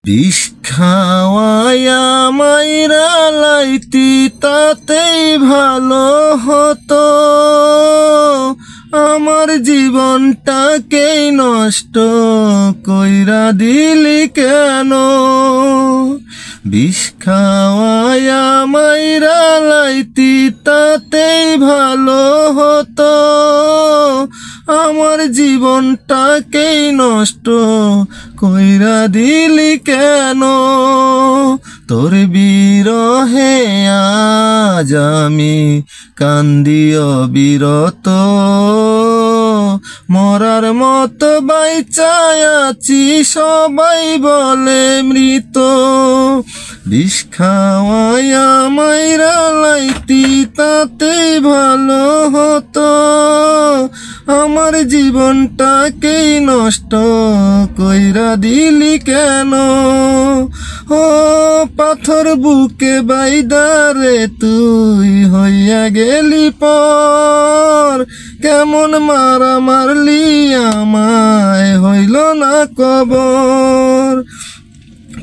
বিষ খাওয়ায়া মাইরা লাইতি তাতেই ভালো হতো, আমার জীবনটাকেই নষ্ট কইরা দিলি কেন? বিষ খাওয়ায়া মাইরা লাইতি তাতেই ভালো হতো, আমার জীবনটাকেই নষ্ট কইরা দিলি কেন? তোর বিরহে আজ আমি কান্দি অবিরত, মরার মতো বাইচায় আছি সবাই বলে মৃত। বিষ খাওয়ায়া মাইরা লাইতি তাতেই ভালো হতো, আমার জীবনটাকেই নষ্ট কইরা দিলি কেন? ও পাথর বুকে বাইদারে তুই হইয়া গেলি পর, কেমন মারা মারলি আমায় হইল না কবর।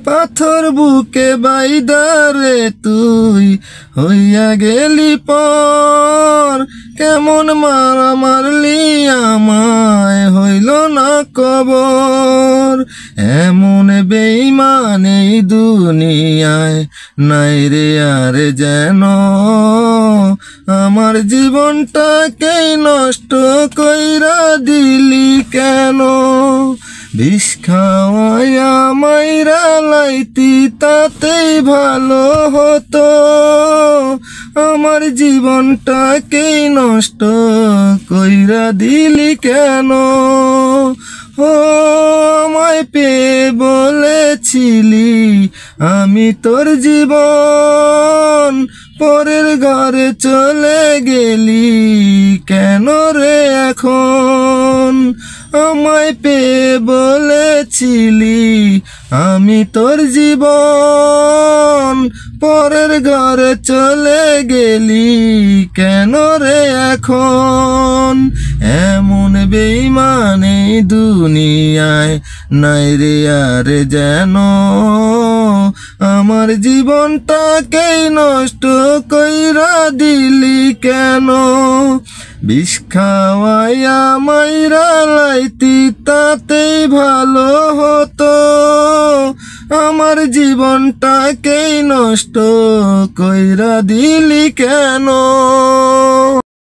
পাথর বুকে বাইদারে তুই হইয়া গেলি পর, কেমন মারা মারলি আমায় হইল না কবর। এমন বেঈমান এই দুনিয়ায় নাই রে আর যেন, আমার জীবনটাকেই নষ্ট কইরা দিলি কেন? বিষ খাওয়ায়া মাইরা লাইতি তাতেই ভালো হতো, আমার জীবনটাকেই নষ্ট কইরা দিলি কেন? ও আমায় পেয়ে বলেছিলি আমি তোর জীবন, পরের ঘরে চলে গেলি কেন রে এখন? আমায় পেয়ে বলেছিলি আমি তোর জীবন, পরের ঘরে চলে গেলি কেন রে এখন? এমন বেঈমান এই দুনিয়ায় নাই রে আর যেন, আমার জীবনটাকেই নষ্ট কইরা দিলি কেন? বিষ খাওয়ায়া মাইরা লাইতি তাতেই ভালো হতো, আমার জীবনটাকেই নষ্ট কইরা দিলি কেন?